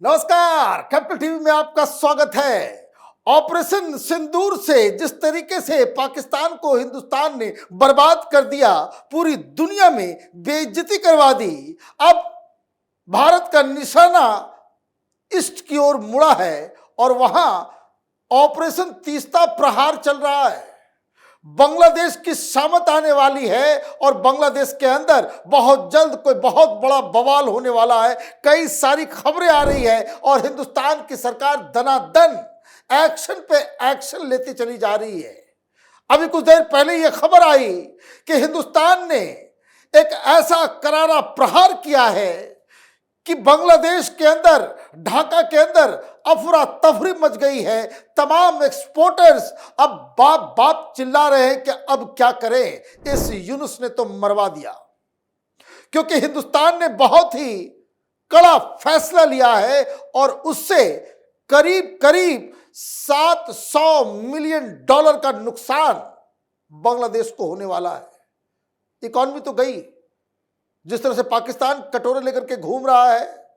नमस्कार, capital TV में आपका स्वागत है। ऑपरेशन सिंदूर से जिस तरीके से पाकिस्तान को हिंदुस्तान ने बर्बाद कर दिया, पूरी दुनिया में बेइज्जती करवा दी। अब भारत का निशाना ईस्ट की ओर मुड़ा है और वहां ऑपरेशन तीस्ता प्रहार चल रहा है। बांग्लादेश की शामत आने वाली है और बांग्लादेश के अंदर बहुत जल्द कोई बहुत बड़ा बवाल होने वाला है। कई सारी खबरें आ रही है और हिंदुस्तान की सरकार दनादन एक्शन पे एक्शन लेती चली जा रही है। अभी कुछ देर पहले यह खबर आई कि हिंदुस्तान ने एक ऐसा करारा प्रहार किया है कि बांग्लादेश के अंदर, ढाका के अंदर अफरा तफरी मच गई है। तमाम एक्सपोर्टर्स अब बाप बाप चिल्ला रहे हैं कि अब क्या करें। इस यूनुस ने तो मरवा दिया, क्योंकि हिंदुस्तान ने बहुत ही कड़ा फैसला लिया है और उससे करीब करीब $700 मिलियन का नुकसान बांग्लादेश को होने वाला है। इकॉनमी तो गई। जिस तरह से पाकिस्तान कटोरे लेकर के घूम रहा है,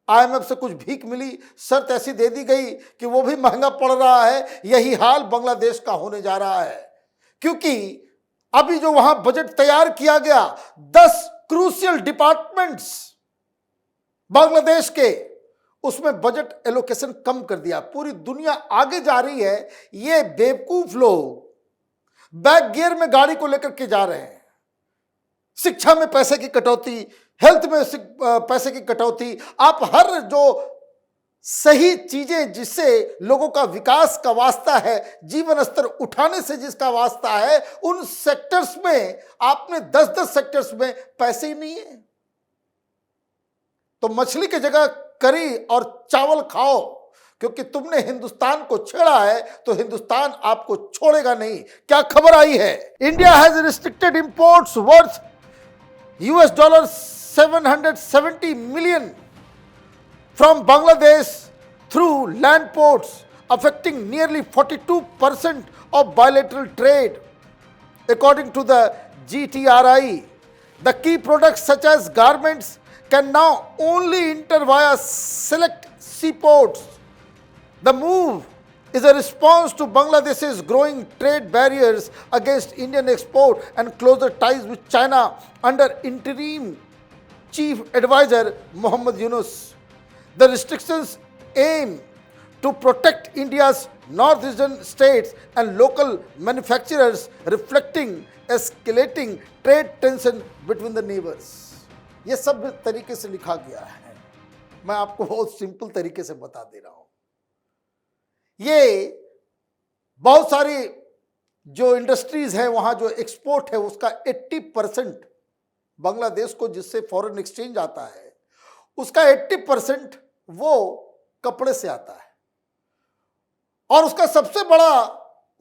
आईएमएफ से कुछ भीख मिली, शर्त ऐसी दे दी गई कि वो भी महंगा पड़ रहा है। यही हाल बांग्लादेश का होने जा रहा है, क्योंकि अभी जो वहां बजट तैयार किया गया, 10 क्रूशियल डिपार्टमेंट्स बांग्लादेश के, उसमें बजट एलोकेशन कम कर दिया। पूरी दुनिया आगे जा रही है, ये बेवकूफ लोग बैक गियर में गाड़ी को लेकर के जा रहे हैं। शिक्षा में पैसे की कटौती, हेल्थ में पैसे की कटौती। आप हर जो सही चीजें जिससे लोगों का विकास का वास्ता है, जीवन स्तर उठाने से जिसका वास्ता है, उन सेक्टर्स में आपने 10-10 सेक्टर्स में पैसे ही नहीं है। तो मछली की जगह करी और चावल खाओ, क्योंकि तुमने हिंदुस्तान को छेड़ा है तो हिंदुस्तान आपको छोड़ेगा नहीं। क्या खबर आई है? India has restricted imports worth $770 million from Bangladesh through land ports, affecting nearly 42% of bilateral trade. According to the GTRI, the key products such as garments can now only enter via select seaports. The move is a response to Bangladesh's growing trade barriers against Indian export and closer ties with China under interim Chief Advisor Mohammad Yunus. The restrictions aim to protect India's northeastern states and local manufacturers, reflecting escalating trade tension between the neighbors. ये सब तरीके से लिखा गया है, मैं आपको बहुत सिंपल तरीके से बता दे रहा हूं। ये बहुत सारी जो इंडस्ट्रीज है, वहां जो एक्सपोर्ट है उसका 80% बांग्लादेश को जिससे फॉरेन एक्सचेंज आता है, उसका 80% वो कपड़े से आता है। और उसका सबसे बड़ा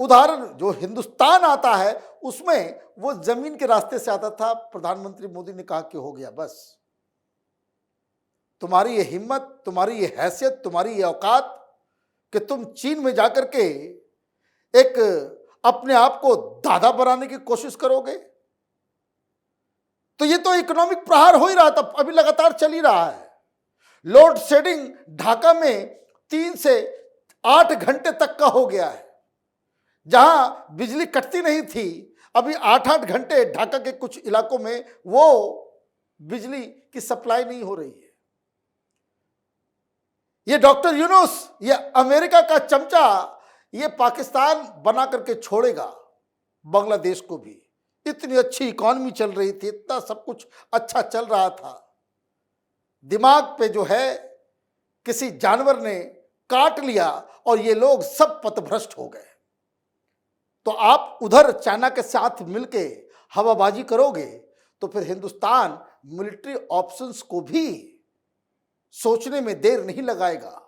उदाहरण जो हिंदुस्तान आता है, उसमें वो जमीन के रास्ते से आता था। प्रधानमंत्री मोदी ने कहा कि हो गया, बस तुम्हारी ये हिम्मत, तुम्हारी ये हैसियत, तुम्हारी ये औकात कि तुम चीन में जाकर के एक अपने आप को दादा बनाने की कोशिश करोगे। तो ये तो इकोनॉमिक प्रहार हो ही रहा था, अभी लगातार चल ही रहा है। लोड शेडिंग ढाका में 3 से 8 घंटे तक का हो गया है। जहां बिजली कटती नहीं थी, अभी 8-8 घंटे ढाका के कुछ इलाकों में वो बिजली की सप्लाई नहीं हो रही है। ये डॉक्टर यूनुस, ये अमेरिका का चमचा, ये पाकिस्तान बना करके छोड़ेगा बांग्लादेश को भी। इतनी अच्छी इकॉनमी चल रही थी, इतना सब कुछ अच्छा चल रहा था, दिमाग पे जो है किसी जानवर ने काट लिया और ये लोग सब पथभ्रष्ट हो गए। तो आप उधर चाइना के साथ मिलके हवाबाजी करोगे तो फिर हिंदुस्तान मिलिट्री ऑप्शंस को भी सोचने में देर नहीं लगाएगा।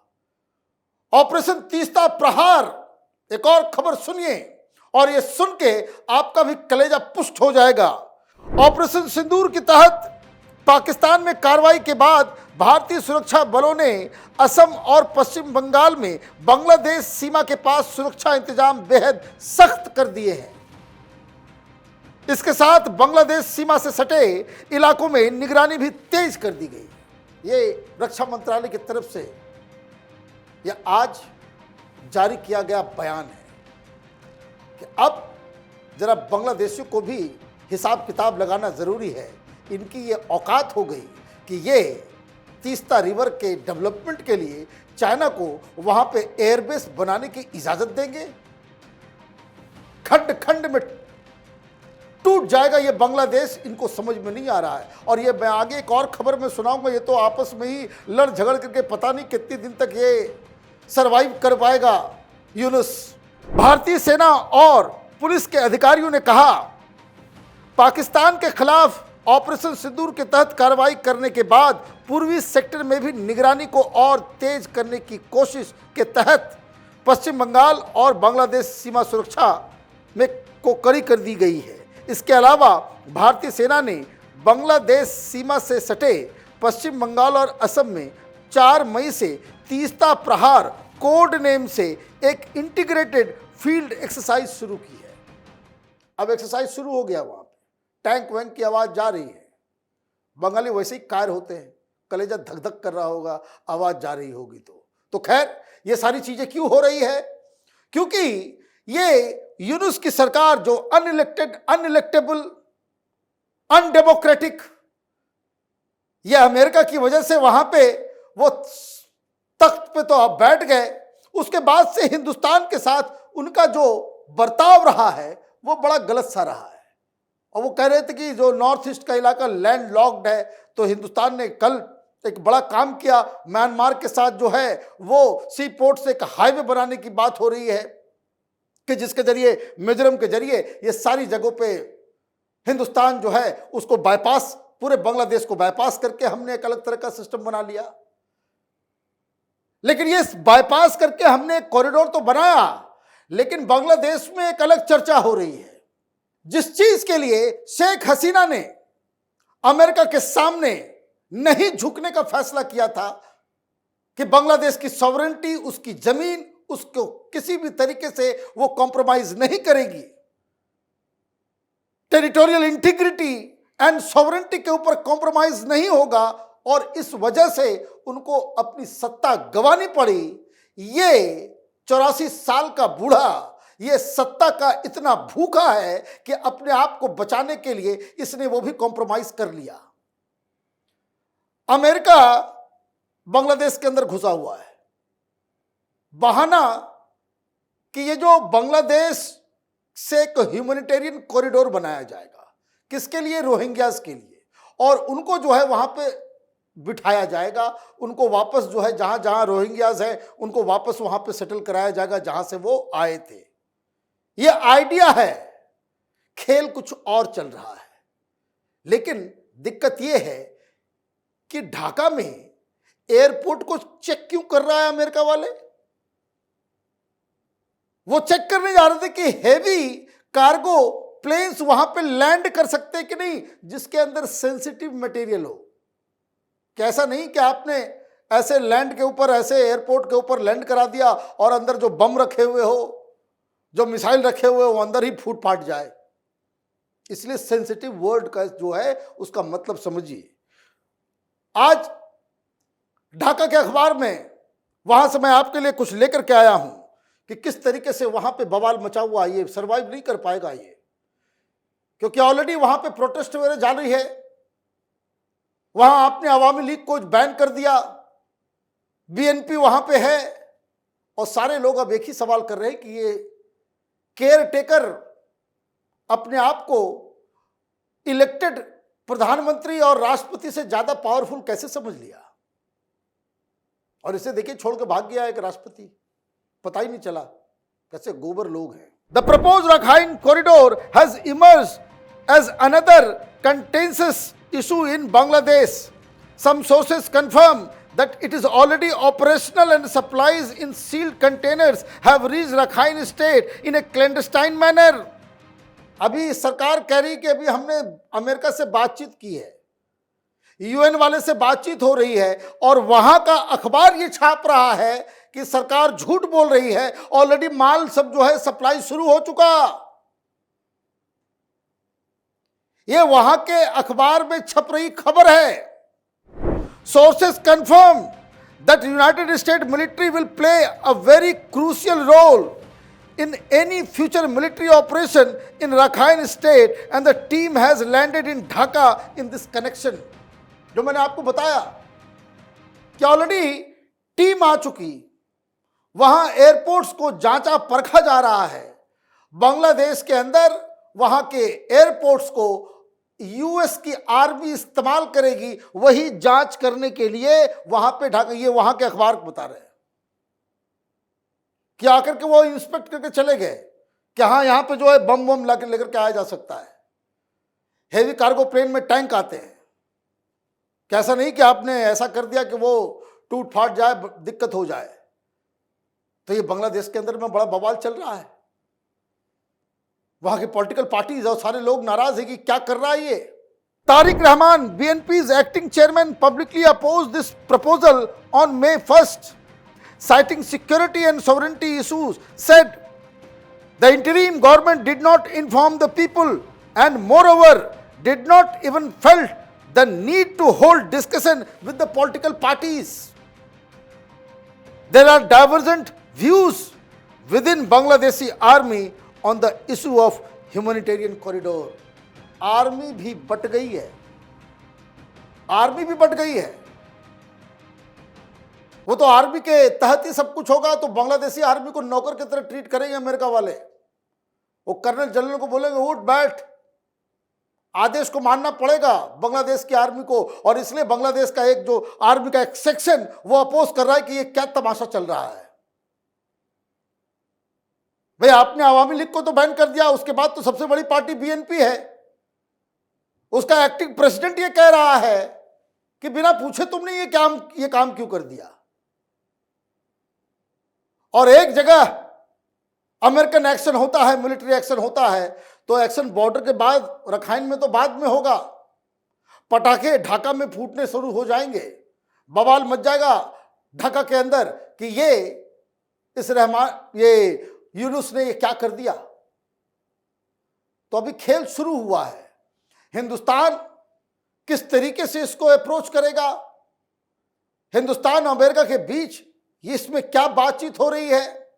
ऑपरेशन तीस्ता प्रहार, एक और खबर सुनिए और ये सुन के आपका भी कलेजा पुष्ट हो जाएगा। ऑपरेशन सिंदूर के तहत पाकिस्तान में कार्रवाई के बाद भारतीय सुरक्षा बलों ने असम और पश्चिम बंगाल में बांग्लादेश सीमा के पास सुरक्षा इंतजाम बेहद सख्त कर दिए हैं। इसके साथ बांग्लादेश सीमा से सटे इलाकों में निगरानी भी तेज कर दी गई। ये रक्षा मंत्रालय की तरफ से यह आज जारी किया गया बयान है कि अब जरा बांग्लादेशियों को भी हिसाब किताब लगाना ज़रूरी है। इनकी ये औकात हो गई कि ये तीस्ता रिवर के डेवलपमेंट के लिए चाइना को वहाँ पे एयरबेस बनाने की इजाज़त देंगे। खंड खंड में टूट जाएगा ये बांग्लादेश, इनको समझ में नहीं आ रहा है। और ये मैं आगे एक और खबर में सुनाऊंगा, ये तो आपस में ही लड़ झगड़ करके पता नहीं कितने दिन तक ये सरवाइव कर पाएगा यूनुस। भारतीय सेना और पुलिस के अधिकारियों ने कहा पाकिस्तान के खिलाफ ऑपरेशन सिंदूर के तहत कार्रवाई करने के बाद पूर्वी सेक्टर में भी निगरानी को और तेज करने की कोशिश के तहत पश्चिम बंगाल और बांग्लादेश सीमा सुरक्षा में को कड़ी कर दी गई है। इसके अलावा भारतीय सेना ने बांग्लादेश सीमा से सटे पश्चिम बंगाल और असम में 4 मई से तीस्ता प्रहार कोड नेम से एक इंटीग्रेटेड फील्ड एक्सरसाइज शुरू की है। अब एक्सरसाइज शुरू हो गया, वहां पे टैंक वैंक की आवाज जा रही है। बंगाली वैसे ही कायर होते हैं, कलेजा धक धक कर रहा होगा, आवाज जा रही होगी। तो खैर ये सारी चीजें क्यों हो रही है? क्योंकि ये यूनुस की सरकार जो अनइलेक्टेड, अनइलेक्टेबल, अनडेमोक्रेटिक, ये अमेरिका की वजह से वहां पे वो तख्त पे तो आप बैठ गए। उसके बाद से हिंदुस्तान के साथ उनका जो बर्ताव रहा है वो बड़ा गलत सा रहा है। और वो कह रहे थे कि जो नॉर्थ ईस्ट का इलाका लैंड लॉक्ड है, तो हिंदुस्तान ने कल एक बड़ा काम किया, म्यांमार के साथ जो है वो सी पोर्ट से एक हाईवे बनाने की बात हो रही है कि जिसके जरिए, मिजोरम के जरिए ये सारी जगहों पे हिंदुस्तान जो है उसको बाईपास, पूरे बांग्लादेश को बाईपास करके हमने एक अलग तरह का सिस्टम बना लिया। लेकिन ये बाईपास करके हमने एक कॉरिडोर तो बनाया, लेकिन बांग्लादेश में एक अलग चर्चा हो रही है। जिस चीज के लिए शेख हसीना ने अमेरिका के सामने नहीं झुकने का फैसला किया था कि बांग्लादेश की सॉवरेनिटी, उसकी जमीन, उसको किसी भी तरीके से वो कॉम्प्रोमाइज नहीं करेगी, टेरिटोरियल इंटीग्रिटी एंड सॉवरेनिटी के ऊपर कॉम्प्रोमाइज नहीं होगा, और इस वजह से उनको अपनी सत्ता गंवानी पड़ी। ये 84 साल का बूढ़ा ये सत्ता का इतना भूखा है कि अपने आप को बचाने के लिए इसने वो भी कॉम्प्रोमाइज कर लिया। अमेरिका बांग्लादेश के अंदर घुसा हुआ है, बहाना कि ये जो बांग्लादेश से एक ह्यूमैनिटेरियन कॉरिडोर बनाया जाएगा, किसके लिए? रोहिंग्यास के लिए। और उनको जो है वहां पे बिठाया जाएगा, उनको वापस जो है जहां जहां रोहिंग्यास हैं उनको वापस वहां पे सेटल कराया जाएगा जहां से वो आए थे। ये आइडिया है, खेल कुछ और चल रहा है। लेकिन दिक्कत ये है कि ढाका में एयरपोर्ट को चेक क्यों कर रहा है अमेरिका वाले? वो चेक करने जा रहे थे कि हेवी कार्गो प्लेन्स वहां पे लैंड कर सकते कि नहीं, जिसके अंदर सेंसिटिव मटेरियल हो। कैसा नहीं कि आपने ऐसे लैंड के ऊपर, ऐसे एयरपोर्ट के ऊपर लैंड करा दिया और अंदर जो बम रखे हुए हो, जो मिसाइल रखे हुए हो, वो अंदर ही फूट फाट जाए। इसलिए सेंसिटिव वर्ड का जो है उसका मतलब समझिए। आज ढाका के अखबार में वहां से मैं आपके लिए कुछ लेकर के आया हूं कि किस तरीके से वहां पे बवाल मचा हुआ है। ये सरवाइव नहीं कर पाएगा ये, क्योंकि ऑलरेडी वहां पे प्रोटेस्ट वगैरह जारी है। वहां आपने अवामी लीग को बैन कर दिया, बीएनपी वहां पे है, और सारे लोग अब एक ही सवाल कर रहे हैं कि ये केयर टेकर अपने आप को इलेक्टेड प्रधानमंत्री और राष्ट्रपति से ज्यादा पावरफुल कैसे समझ लिया। और इसे देखिए छोड़ के भाग गया एक राष्ट्रपति, पता ही नहीं चला कैसे गोबर लोग हैं। The proposed Rakhine corridor has emerged as another contentious issue in Bangladesh. Some sources confirm that it is already operational and supplies in sealed containers have reached Rakhine state in a clandestine manner. अभी सरकार कह रही कि अभी हमने America से बातचीत की है, यूएन वाले से बातचीत हो रही है, और वहां का अखबार ये छाप रहा है कि सरकार झूठ बोल रही है, ऑलरेडी माल सब जो है सप्लाई शुरू हो चुका। ये वहां के अखबार में छप रही खबर है। Sources confirm that United States military will play a very crucial role in any future military operation in Rakhine State, and the team has landed in Dhaka in this connection. जो मैंने आपको बताया कि ऑलरेडी टीम आ चुकी, वहां airports को जांचा परखा जा रहा है। बांग्लादेश के अंदर वहां के एयरपोर्ट्स को यूएस की आर्मी इस्तेमाल करेगी, वही जांच करने के लिए वहां पे ढाका, ये वहां के अखबार बता रहे हैं कि आकर के वो इंस्पेक्ट करके चले गए कि हाँ यहां पे जो है बम बम लेकर के आया जा सकता है। हेवी कार्गो प्लेन में टैंक आते हैं, कैसा नहीं कि आपने ऐसा कर दिया कि वो टूट फाट जाए, दिक्कत हो जाए। तो ये बांग्लादेश के अंदर में बड़ा बवाल चल रहा है। वहां की पॉलिटिकल पार्टीज और सारे लोग नाराज है कि क्या कर रहा है ये। Tariq Rahman, BNP's acting chairman, publicly opposed this proposal on May 1st, citing security and sovereignty issues, said the interim government did not inform the people and moreover did not even felt the need to hold discussion with the political parties. There are divergent views within Bangladeshi army on the issue of humanitarian corridor. Army भी but गई है, army भी but गई है। वो तो army के तहत ही सब कुछ होगा, तो बांग्लादेशी आर्मी को नौकर की तरह ट्रीट करेंगे अमेरिका वाले। वो कर्नल जनरल को बोलेंगे उठ बैठ, आदेश को मानना पड़ेगा बांग्लादेश की आर्मी को। और इसलिए बांग्लादेश का एक जो आर्मी का एक सेक्शन वो अपोज कर रहा है कि ये क्या तमाशा चल रहा है। भाई आपने आवामी लीग को तो बैन कर दिया, उसके बाद तो सबसे बड़ी पार्टी BNP है, उसका एक्टिंग प्रेसिडेंट ये कह रहा है कि बिना पूछे तुमने ये काम क्यों कर दिया। और एक जगह अमेरिकन एक्शन होता है, मिलिट्री एक्शन होता है, तो एक्शन बॉर्डर के बाद, रखाइन में तो बाद में होगा। पटाखे ढाका में फूटने शुरू हो जाएंगे, बवाल मच जाएगा ढाका के अंदर कि ये यूनुस ने ये क्या कर दिया। तो अभी खेल शुरू हुआ है। हिंदुस्तान किस तरीके से इसको अप्रोच करेगा, हिंदुस्तान और अमेरिका के बीच इसमें क्या बातचीत हो रही है,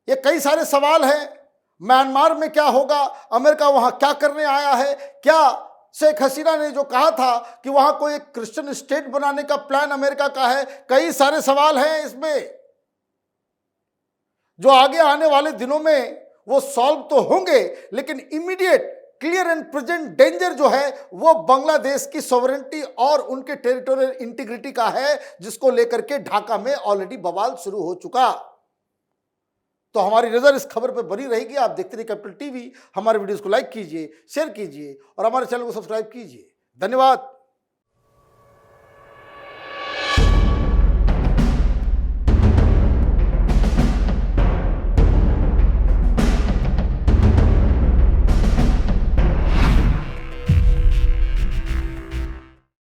ये कई सारे सवाल हैं। म्यांमार में क्या होगा, अमेरिका वहां क्या करने आया है, क्या शेख हसीना ने जो कहा था कि वहां कोई एक क्रिश्चियन स्टेट बनाने का प्लान अमेरिका का है, कई सारे सवाल हैं इसमें जो आगे आने वाले दिनों में वो सॉल्व तो होंगे, लेकिन immediate clear and present danger जो है वो बांग्लादेश की सॉवरेनिटी और उनके टेरिटोरियल इंटीग्रिटी का है, जिसको लेकर के ढाका में ऑलरेडी बवाल शुरू हो चुका। तो हमारी नजर इस खबर पर बनी रहेगी। आप देखते रहिए कैपिटल टीवी। हमारे वीडियोस को लाइक कीजिए, शेयर कीजिए और हमारे चैनल को सब्सक्राइब कीजिए। धन्यवाद।